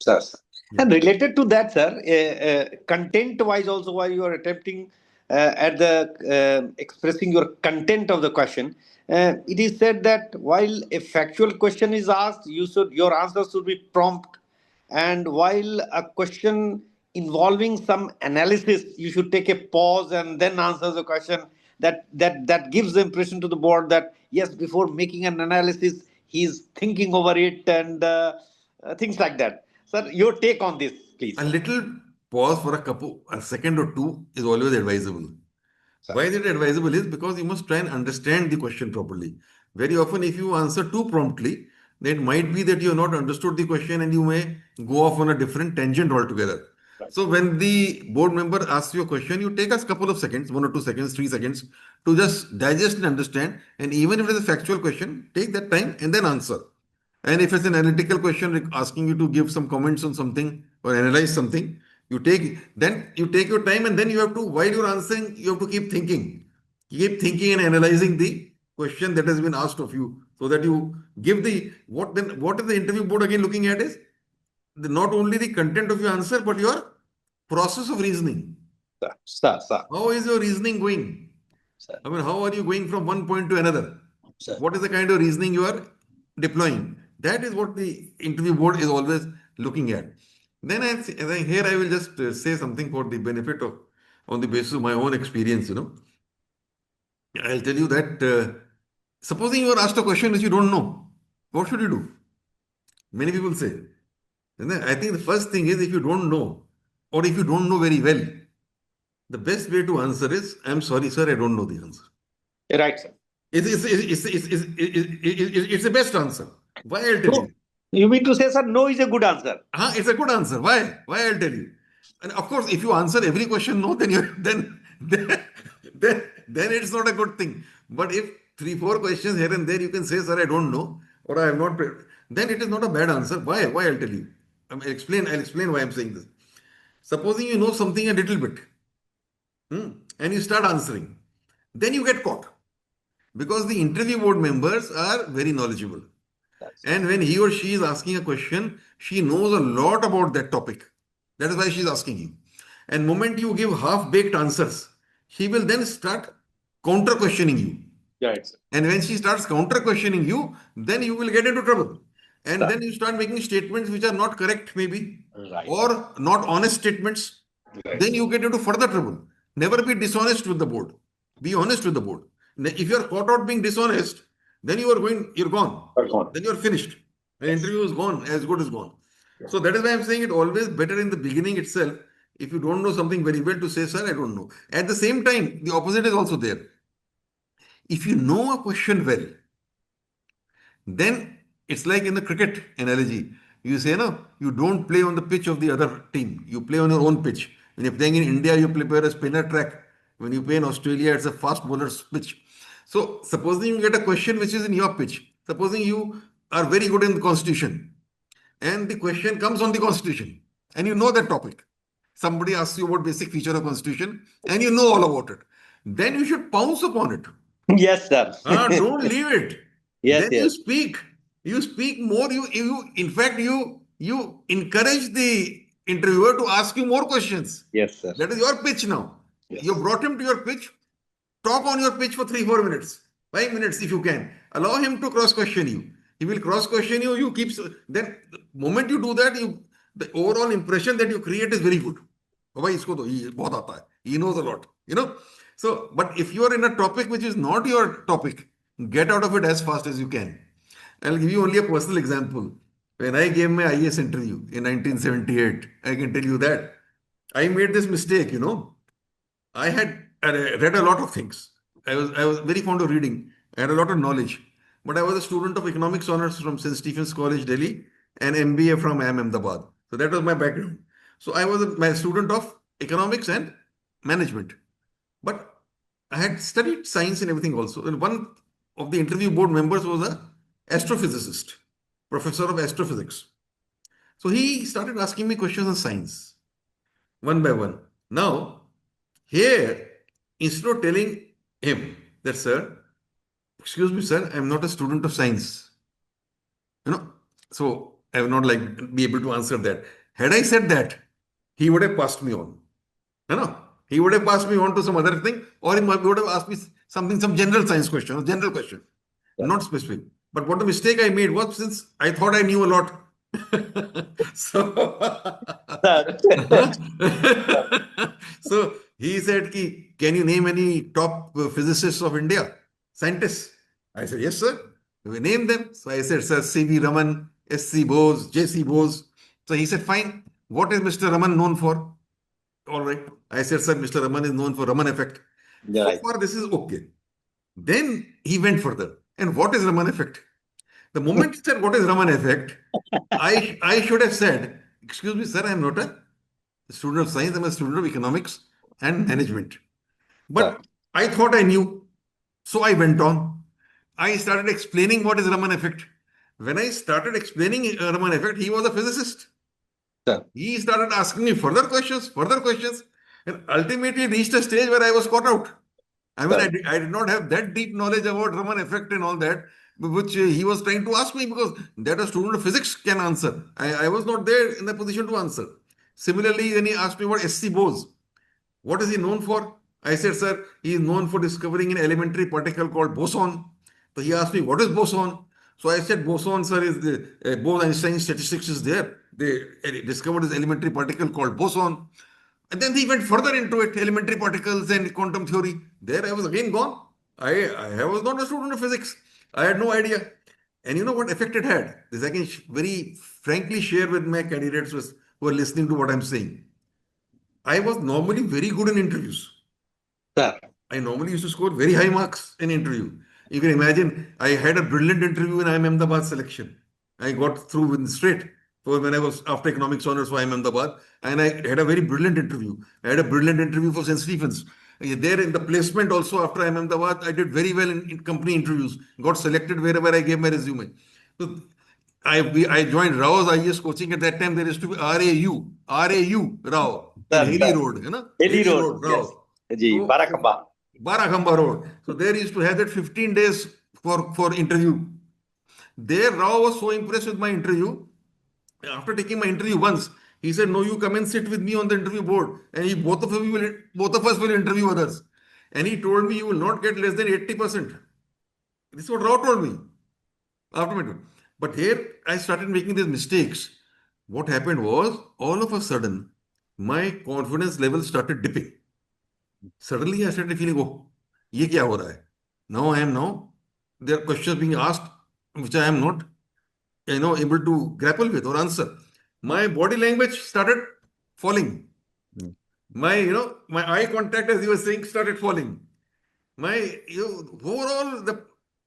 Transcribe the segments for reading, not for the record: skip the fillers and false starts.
Sir, sir. Yeah. And related to that, sir, content-wise also, while you are attempting at the expressing your content of the question, it is said that while a factual question is asked, your answer should be prompt, and while a question involving some analysis, you should take a pause and then answer the question. That gives the impression to the board that yes, before making an analysis, he is thinking over it and things like that. Sir, your take on this, A please. little pause for a second or two is always advisable. Sir. Why is it advisable is because you must try and understand the question properly. Very often, if you answer too promptly, then it might be that you have not understood the question and you may go off on a different tangent altogether. Right. So when the board member asks you a question, you take a couple of seconds, 1 or 2 seconds, 3 seconds, to just digest and understand. And even if it is a factual question, take that time and then answer. And if it's an analytical question asking you to give some comments on something or analyze something, you take your time and then you have to, while you're answering, you have to keep thinking. Keep thinking and analyzing the question that has been asked of you so that you give what is the interview board again looking at is not only the content of your answer, but your process of reasoning. Sir, sir, sir, How is your reasoning going? sir, I mean, how are you going from one point to another? sir. What is the kind of reasoning you are deploying? That is what the interview board is always looking at. Then here I will just say something for the benefit of, on the basis of my own experience, I'll tell you that supposing you are asked a question which you don't know, what should you do? Many people say. And then I think the first thing is if you don't know, or if you don't know very well, the best way to answer is, I'm sorry, sir, I don't know the answer. Right, sir. It's the best answer. Why I'll tell No, you. you mean to say, sir, no is a good answer. It's a good answer. Why? Why I'll tell you. And of course, if you answer every question no, then you then it's not a good thing. But if 3, 4 questions here and there you can say, sir, I don't know, or I have not, then it is not a bad answer. Why? Why I'll tell you. I'll explain why I'm saying this. Supposing you know something a little bit, and you start answering, then you get caught because the interview board members are very knowledgeable. And when he or she is asking a question, she knows a lot about that topic. That is why she is asking you. And moment you give half-baked answers, he will then start counter-questioning you. Right, sir. And when she starts counter-questioning you, then you will get into trouble. And Sir. then you start making statements which are not correct, maybe, Right. or not honest statements. Right. Then you get into further trouble. Never be dishonest with the board. Be honest with the board. If you are caught out being dishonest, then you're gone. Gone. Then you're finished. The interview is gone, as good as gone. So that is why I'm saying it always better in the beginning itself. If you don't know something very well, to say, sir, I don't know. At the same time, the opposite is also there. If you know a question well, then it's like in the cricket analogy. You say, no, you don't play on the pitch of the other team. You play on your own pitch. When you're playing in India, you play a spinner track. When you play in Australia, it's a fast bowler's pitch. So supposing you get a question which is in your pitch, supposing you are very good in the constitution, and the question comes on the constitution, and you know that topic. Somebody asks you about basic feature of constitution, and you know all about it. Then you should pounce upon it. Yes, sir. Don't leave it. Yes, Then you yes. speak. You speak more. In fact, you encourage the interviewer to ask you more questions. Yes, sir. That is your pitch now. Yes. You brought him to your pitch. Talk on your pitch for 3, 4 minutes, 5 minutes if you can. Allow him to cross question you. He will cross question you. You keep. Then the moment you do that, the overall impression that you create is very good. Oh, bhai, isko to, he bahut aata hai. He knows a lot. So, but if you are in a topic which is not your topic, get out of it as fast as you can. I'll give you only a personal example. When I gave my IAS interview in 1978, I can tell you that I made this mistake. I had read a lot of things. I was very fond of reading. I had a lot of knowledge. But I was a student of economics honors from St. Stephen's College, Delhi, and MBA from IIM Ahmedabad. So that was my background. So I was my student of economics and management. But I had studied science and everything also. And one of the interview board members was a astrophysicist, professor of astrophysics. So he started asking me questions on science, one by one. Now, here, instead of telling him that, sir, excuse me, sir, I'm not a student of science. So I will not like be able to answer that. Had I said that, he would have passed me on. No, he would have passed me on to some other thing, or he would have asked me something, some general science question, or general question, not specific. But what the mistake I made was, since I thought I knew a lot, so Sir. so he said, can you name any top physicists of India, scientists? I said, yes, sir. We name them. So I said, sir, C.V. Raman, S.C. Bose, J.C. Bose. So he said, fine. What is Mr. Raman known for? All right. I said, sir, Mr. Raman is known for Raman effect. Yeah, So right. far, this is okay. Then he went further. And what is Raman effect? The moment he said, what is Raman effect, I should have said, excuse me, sir, I am not a student of science, I'm a student of economics and management. Sir. But I thought I knew. So I went on. I started explaining what is Raman effect. When I started explaining Raman effect, he was a physicist. Sir. He started asking me further questions, and ultimately reached a stage where I was caught out. I mean, Sir. I did not have that deep knowledge about Raman effect and all that, which he was trying to ask me, because that a student of physics can answer. I was not there in the position to answer. Similarly, when he asked me about S.C. Bose, what is he known for? I said, sir, he is known for discovering an elementary particle called boson. So he asked me, what is boson? So I said, boson, sir, is the Bose-Einstein statistics is there. They discovered this elementary particle called boson. And then he went further into it, elementary particles and quantum theory. There I was again gone. I was not a student of physics. I had no idea. And you know what effect it had? This I can very frankly share with my candidates who are listening to what I'm saying. I was normally very good in interviews. Sir. I normally used to score very high marks in interview. You can imagine, I had a brilliant interview in IIM Ahmedabad selection. I got through with straight for when I was after economics honors for IIM Ahmedabad, and I had a very brilliant interview. I had a brilliant interview for St. Stephen's. There in the placement also after IIM Ahmedabad, I did very well in company interviews. Got selected wherever I gave my resume. So I joined Rao's IAS coaching. At that time, there used to be RAU, Rao, in Sir. Haley Road, you know, Haley Haley Road. Road, Yes. Rao. Ji. So, Barakamba. Barakhamba Road. So there used to have that 15 days for interview. There, Rao was so impressed with my interview. After taking my interview once, he said, "No, you come and sit with me on the interview board, and both of us will interview others." And he told me, "You will not get less than 80%." This is what Rao told me after my interview. But here I started making these mistakes. What happened was, all of a sudden, my confidence level started dipping. Suddenly I started feeling, oh, ये क्या हो रहा है? Now there are questions being asked which I am not, able to grapple with or answer. My body language started falling. My eye contact, as you were saying, started falling. Overall,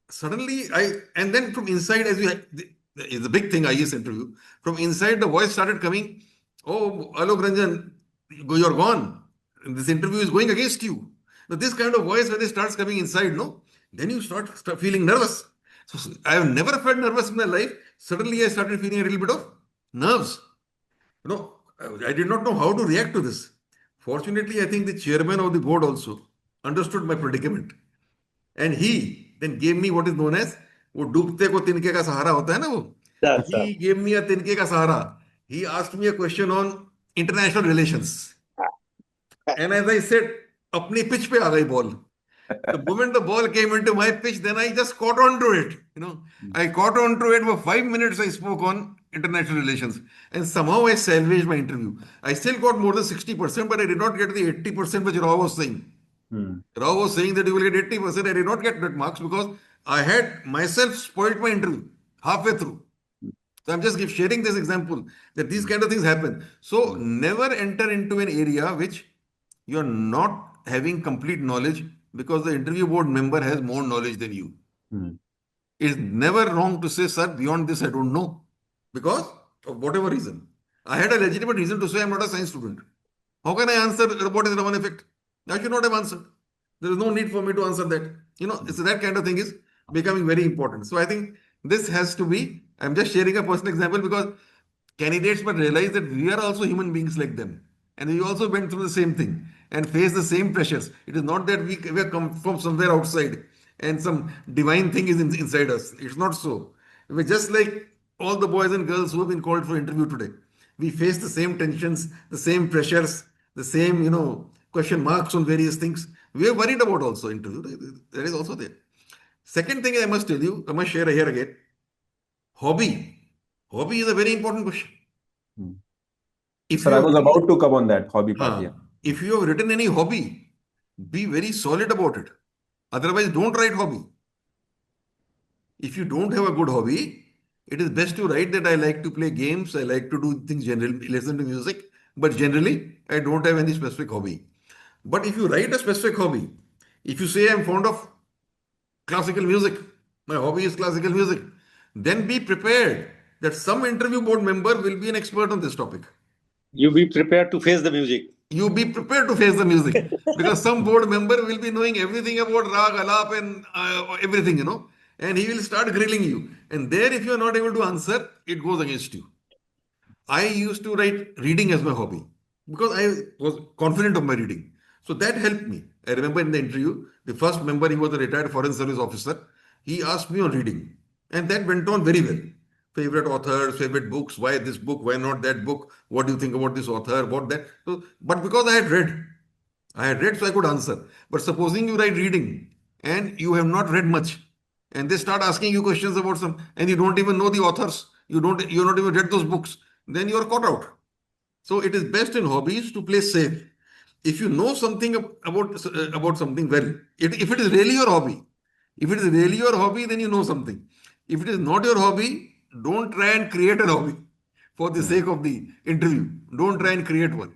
suddenly and then from inside, the big thing, IAS interview, from inside the voice started coming, oh, Alok Ranjan, you're gone. This interview is going against you. Now, this kind of voice, when it starts coming inside, no, then you start feeling nervous. So I have never felt nervous in my life. Suddenly, I started feeling a little bit of nerves. You know, I did not know how to react to this. Fortunately, I think the chairman of the board also understood my predicament. And he then gave me what is known as, वो डूबते को तिनके का सहारा होता है ना वो. Sir. Sir. He gave me a तिनके का सहारा. He asked me a question on international relations. And as I said, अपनी pitch पे आ गई ball. The moment the ball came into my pitch, then I just caught on to it. I caught on to it for 5 minutes. I spoke on international relations, and somehow I salvaged my interview. I still got more than 60%, but I did not get the 80% which Rao was saying. Rao was saying that you will get 80%. I did not get that marks because I had myself spoiled my interview halfway through. So I'm just sharing this example that these kind of things happen. So never enter into an area which you're not having complete knowledge, because the interview board member has more knowledge than you. It's never wrong to say, sir, beyond this, I don't know. Because of whatever reason. I had a legitimate reason to say I'm not a science student. How can I answer what is Raman effect? I should not have answered. There is no need for me to answer that. It's that kind of thing is becoming very important. So I think this has to be, I'm just sharing a personal example because candidates must realize that we are also human beings like them. And we also went through the same thing and face the same pressures. It is not that we have come from somewhere outside and some divine thing is inside us. It's not so. We're just like all the boys and girls who have been called for interview today. We face the same tensions, the same pressures, the same, question marks on various things. We are worried about also interview. That is also there. Second thing I must tell you, I must share here again. Hobby. Hobby is a very important question. Hmm. If Sir, you I have was written, about to come on that hobby part. Yeah. if you have written any hobby, be very solid about it. Otherwise, don't write hobby. If you don't have a good hobby, it is best to write that I like to play games, I like to do things generally, listen to music, but generally, I don't have any specific hobby. But if you write a specific hobby, if you say I'm fond of classical music, my hobby is classical music, then be prepared that some interview board member will be an expert on this topic. You be prepared to face the music. You be prepared to face the music because some board member will be knowing everything about rag, alap, and everything, and he will start grilling you. And there, if you are not able to answer, it goes against you. I used to write reading as my hobby because I was confident of my reading. So that helped me. I remember in the interview, the first member, he was a retired foreign service officer. He asked me on reading, and that went on very well. Favorite authors, favorite books, why this book, why not that book, what do you think about this author, what that. So, but because I had read so I could answer. But supposing you write reading and you have not read much, and they start asking you questions about some, and you don't even know the authors, you're not even read those books, then you are caught out. So it is best in hobbies to play safe. If you know something about something well, if it is really your hobby, if it is really your hobby, then you know something. If it is not your hobby, don't try and create a hobby for the sake of the interview. Don't try and create one.